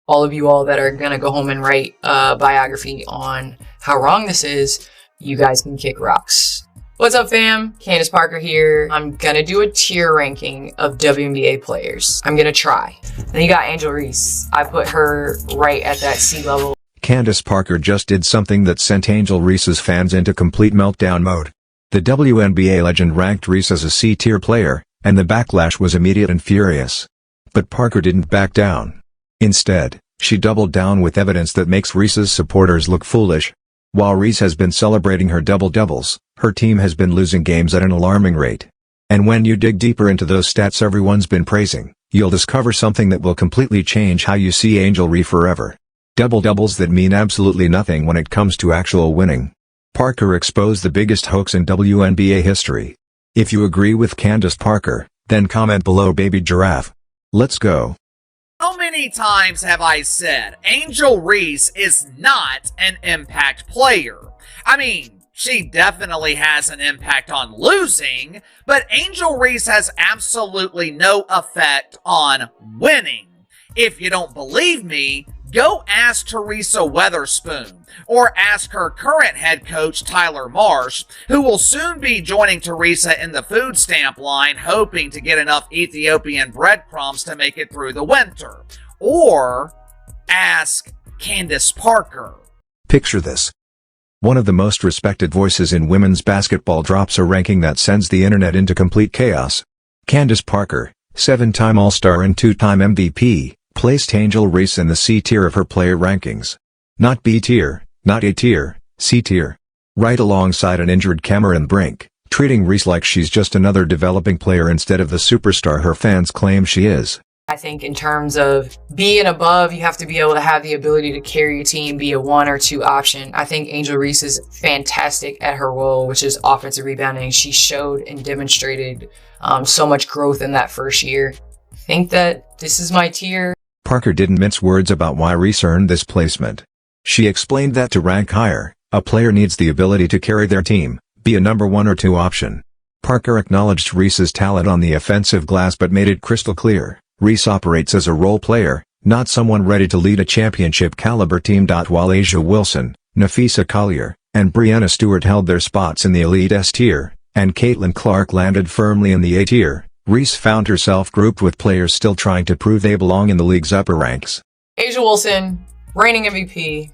all of you all that are going to go home and write a biography on how wrong this is, you guys can kick rocks. What's up, fam? Candace Parker here. I'm going to do a tier ranking of WNBA players. I'm going to try. Then you got Angel Reese. I put her right at that C level. Candace Parker just did something that sent Angel Reese's fans into complete meltdown mode. The WNBA legend ranked Reese as a C-tier player, and the backlash was immediate and furious. But Parker didn't back down. Instead, she doubled down with evidence that makes Reese's supporters look foolish. While Reese has been celebrating her double-doubles, her team has been losing games at an alarming rate. And when you dig deeper into those stats everyone's been praising, you'll discover something that will completely change how you see Angel Reese forever. Double-doubles that mean absolutely nothing when it comes to actual winning. Parker exposed the biggest hoax in WNBA history. If you agree with Candace Parker, then comment below, baby giraffe. Let's go. How many times have I said Angel Reese is not an impact player? I mean, she definitely has an impact on losing, but Angel Reese has absolutely no effect on winning. If you don't believe me, go ask Teresa Weatherspoon, or ask her current head coach Tyler Marsh, who will soon be joining Teresa in the food stamp line, hoping to get enough Ethiopian breadcrumbs to make it through the winter. Or ask Candace Parker. Picture this. One of the most respected voices in women's basketball drops a ranking that sends the internet into complete chaos. Candace Parker, 7-time All-Star and 2-time MVP, placed Angel Reese in the C tier of her player rankings. Not B tier, not A tier, C tier. Right alongside an injured Cameron Brink, treating Reese like she's just another developing player instead of the superstar her fans claim she is. I think in terms of B and above, you have to be able to have the ability to carry a team, be a 1 or 2 option. I think Angel Reese is fantastic at her role, which is offensive rebounding. She showed and demonstrated so much growth in that first year. I think that this is my tier. Parker didn't mince words about why Reese earned this placement. She explained that to rank higher, a player needs the ability to carry their team, be a number 1 or 2 option. Parker acknowledged Reese's talent on the offensive glass but made it crystal clear, Reese operates as a role player, not someone ready to lead a championship-caliber team. While A'ja Wilson, Nafisa Collier, and Breanna Stewart held their spots in the Elite S tier, and Caitlin Clark landed firmly in the A tier, Reese found herself grouped with players still trying to prove they belong in the league's upper ranks. A'ja Wilson, reigning MVP,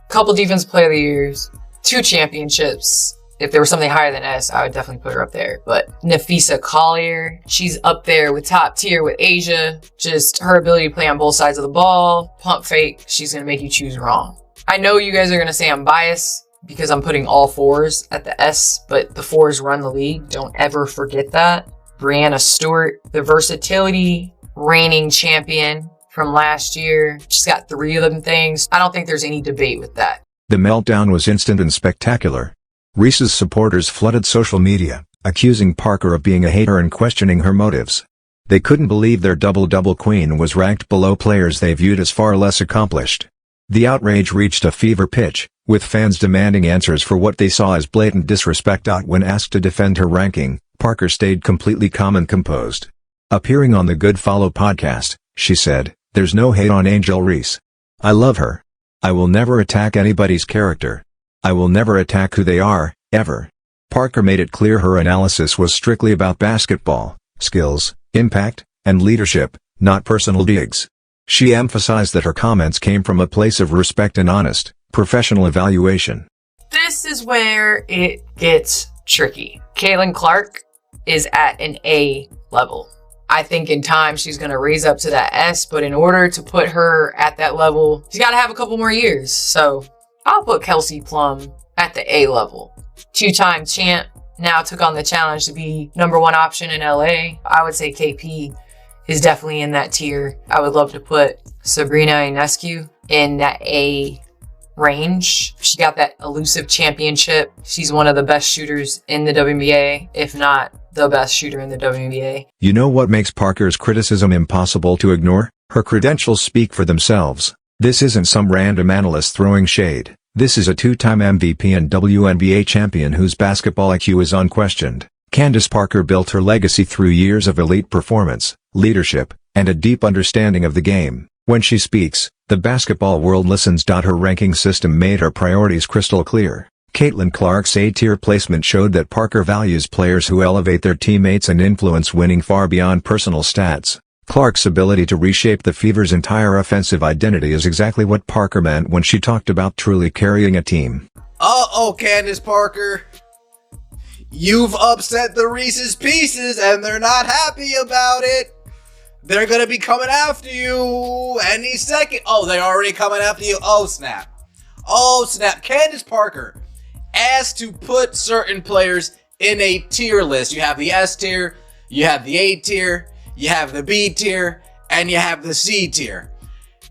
couple Defensive Player of the Years, 2 championships. If there was something higher than S, I would definitely put her up there. But Nafisa Collier, she's up there with top tier with A'ja. Just her ability to play on both sides of the ball, pump fake, she's going to make you choose wrong. I know you guys are going to say I'm biased because I'm putting all 4s at the S, but the 4s run the league. Don't ever forget that. Breanna Stewart, the versatility, reigning champion from last year. She's got 3 of them things. I don't think there's any debate with that. The meltdown was instant and spectacular. Reese's supporters flooded social media, accusing Parker of being a hater and questioning her motives. They couldn't believe their double-double queen was ranked below players they viewed as far less accomplished. The outrage reached a fever pitch, with fans demanding answers for what they saw as blatant disrespect. When asked to defend her ranking, Parker stayed completely calm and composed. Appearing on the Good Follow podcast, she said, "There's no hate on Angel Reese. I love her. I will never attack anybody's character. I will never attack who they are, ever." Parker made it clear her analysis was strictly about basketball, skills, impact, and leadership, not personal digs. She emphasized that her comments came from a place of respect and honest, professional evaluation. This is where it gets tricky. Caitlin Clark is at an A level. I think in time she's going to raise up to that S, but in order to put her at that level, she's got to have a couple more years. So I'll put Kelsey Plum at the A level. 2-time champ, now took on the challenge to be number 1 option in LA. I would say KP is definitely in that tier. I would love to put Sabrina Ionescu in that A range. She got that elusive championship. She's one of the best shooters in the WNBA, if not the best shooter in the WNBA. You know what makes Parker's criticism impossible to ignore? Her credentials speak for themselves. This isn't some random analyst throwing shade. This is a 2-time MVP and WNBA champion whose basketball IQ is unquestioned. Candace Parker built her legacy through years of elite performance, leadership, and a deep understanding of the game. When she speaks, The basketball world listens. Her ranking system made her priorities crystal clear. Caitlin Clark's A-tier placement showed that Parker values players who elevate their teammates and influence winning far beyond personal stats. Clark's ability to reshape the Fever's entire offensive identity is exactly what Parker meant when she talked about truly carrying a team. Uh-oh, Candace Parker. You've upset the Reese's Pieces and they're not happy about it. They're gonna be coming after you any second. Oh, they're already coming after you. Oh, snap. Oh, snap. Candace Parker asked to put certain players in a tier list. You have the S tier, you have the A tier, you have the B tier, and you have the C tier.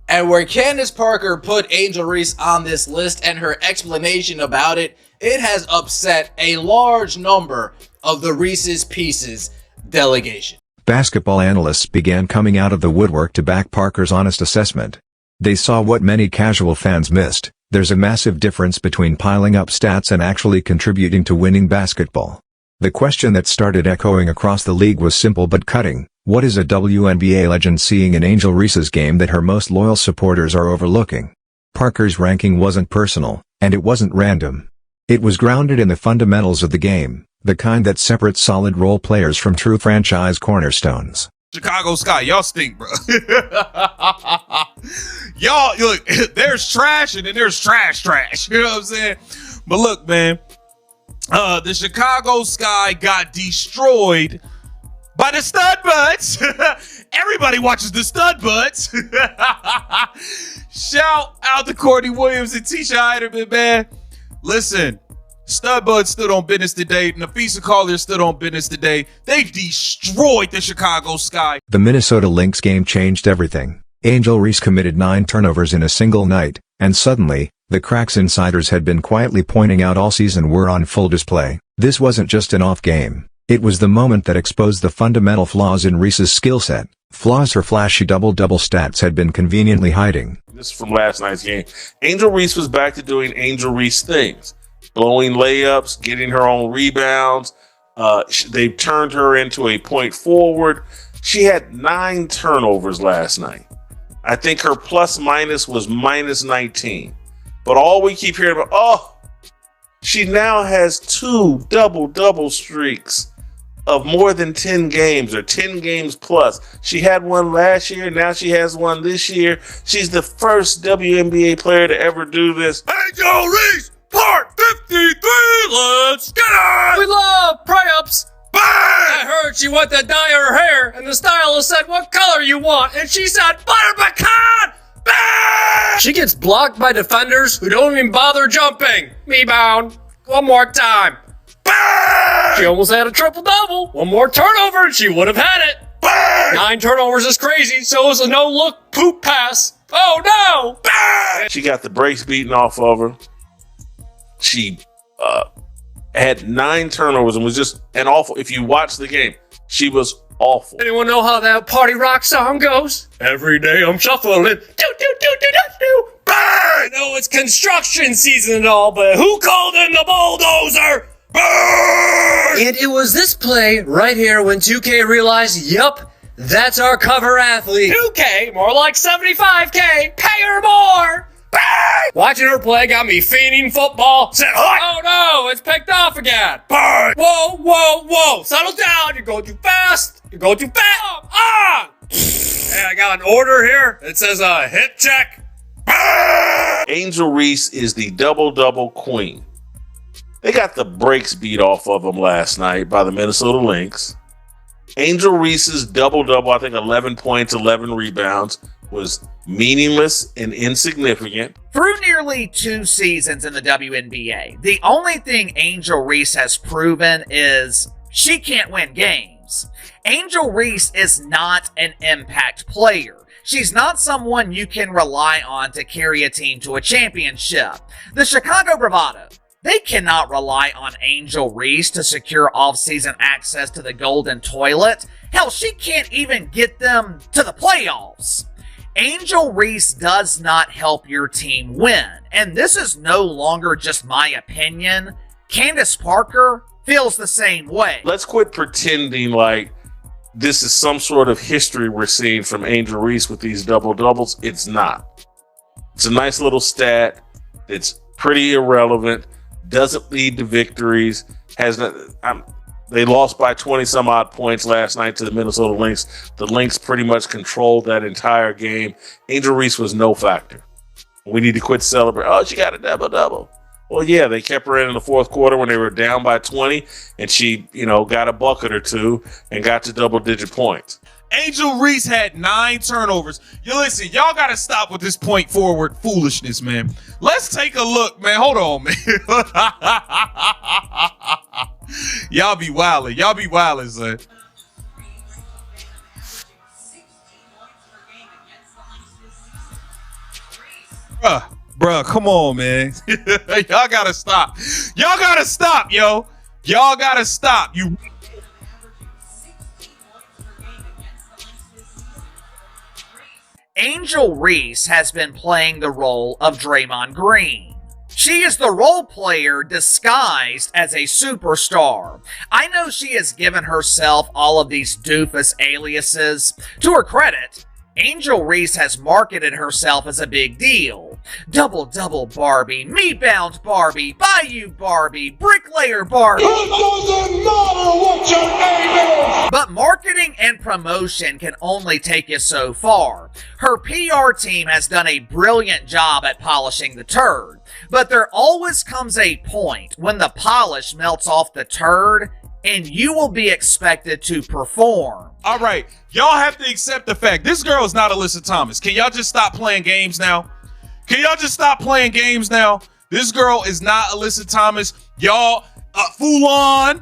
And where Candace Parker put Angel Reese on this list and her explanation about it, it has upset a large number of the Reese's Pieces delegation. Basketball analysts began coming out of the woodwork to back Parker's honest assessment. They saw what many casual fans missed: there's a massive difference between piling up stats and actually contributing to winning basketball. The question that started echoing across the league was simple but cutting: what is a WNBA legend seeing in Angel Reese's game that her most loyal supporters are overlooking? Parker's ranking wasn't personal, and it wasn't random. It was grounded in the fundamentals of the game, the kind that separates solid role players from true franchise cornerstones. Chicago Sky, y'all stink, bro. Y'all, look, there's trash and then there's trash. You know what I'm saying? But look, man, the Chicago Sky got destroyed by the Stud Buds. Everybody watches the Stud Buds. Shout out to Courtney Williams and Tisha Heiderman, man. Listen, Stud Buds stood on business today. Nafisa Collier stood on business today. They destroyed the Chicago Sky. The Minnesota Lynx game changed everything. Angel Reese committed 9 turnovers in a single night, and suddenly, the cracks insiders had been quietly pointing out all season were on full display. This wasn't just an off game. It was the moment that exposed the fundamental flaws in Reese's skill set, flaws her flashy double-double stats had been conveniently hiding. This is from last night's game. Angel Reese was back to doing Angel Reese things. Blowing layups, getting her own rebounds. They've turned her into a point forward. She had 9 turnovers last night. I think her plus minus was minus 19. But all we keep hearing about, she now has 2 double-double streaks of more than 10 games or 10 games plus. She had one last year. Now she has one this year. She's the first WNBA player to ever do this. Angel Reese, part 53, let's get it! We love pry-ups. Bang! I heard she went to dye her hair, and the stylist said what color you want, and she said butter pecan! Bang! She gets blocked by defenders who don't even bother jumping. Me bound. One more time. Bang! She almost had a triple-double. One more turnover, and she would have had it. Bang! 9 turnovers is crazy, so is a no-look poop pass. Oh, no! Bang! She got the brakes beaten off of her. She had 9 turnovers and was just an awful. If you watch the game, she was awful. Anyone know how that party rock song goes? Every day I'm shuffling. Do, do, do, do, do, do. Bang! I know it's construction season and all, but who called in the bulldozer? Bang! And it was this play right here when 2K realized, yup, that's our cover athlete. 2K? More like 75K. Pay her more. Bang! Watching her play got me fiending football. Set hot! Oh no, it's picked off again. Bang! Whoa, whoa, whoa. Settle down. You're going too fast. You're going too fast. Hey, I got an order here. It says hit check. Bang! Angel Reese is the double-double queen. They got the brakes beat off of them last night by the Minnesota Lynx. Angel Reese's double-double, I think 11 points, 11 rebounds, was meaningless and insignificant. Through nearly 2 seasons in the WNBA, the only thing Angel Reese has proven is she can't win games. Angel Reese is not an impact player. She's not someone you can rely on to carry a team to a championship. The Chicago Bravado, they cannot rely on Angel Reese to secure off-season access to the Golden Toilet. Hell, she can't even get them to the playoffs. Angel Reese does not help your team win. And this is no longer just my opinion. Candace Parker feels the same way. Let's quit pretending like this is some sort of history we're seeing from Angel Reese with these double-doubles. It's not. It's a nice little stat. It's pretty irrelevant. Doesn't lead to victories. They lost by 20 some odd points last night to the Minnesota Lynx. The Lynx pretty much controlled that entire game. Angel Reese was no factor. We need to quit celebrating. Oh, she got a double-double. Well, yeah, they kept her in the fourth quarter when they were down by 20, and she, got a bucket or two and got to double-digit points. Angel Reese had 9 turnovers. Listen, y'all got to stop with this point forward foolishness, man. Let's take a look, man. Hold on, man. Y'all be wildin', son. Bruh, come on, man. Y'all gotta stop. Y'all gotta stop, yo. Y'all gotta stop. Angel Reese has been playing the role of Draymond Green. She is the role player disguised as a superstar. I know she has given herself all of these doofus aliases. To her credit, Angel Reese has marketed herself as a big deal. Double-double Barbie, me-bound Barbie, Bayou Barbie, Bricklayer Barbie. It doesn't matter what your name is! But marketing and promotion can only take you so far. Her PR team has done a brilliant job at polishing the turd. But there always comes a point when the polish melts off the turd and you will be expected to perform. All right, y'all have to accept the fact this girl is not Alyssa Thomas. Can y'all just stop playing games now? This girl is not Alyssa Thomas. Y'all, fool on.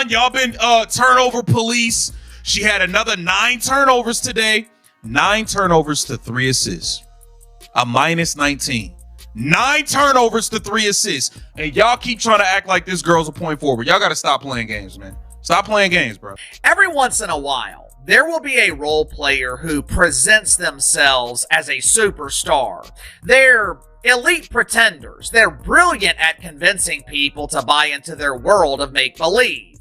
Y'all been turnover police. She had another 9 turnovers today. 9 turnovers to 3 assists. A minus 19. 9 turnovers to 3 assists. And y'all keep trying to act like this girl's a point forward. Y'all got to stop playing games, man. Stop playing games, bro. Every once in a while, there will be a role player who presents themselves as a superstar. They're elite pretenders. They're brilliant at convincing people to buy into their world of make-believe.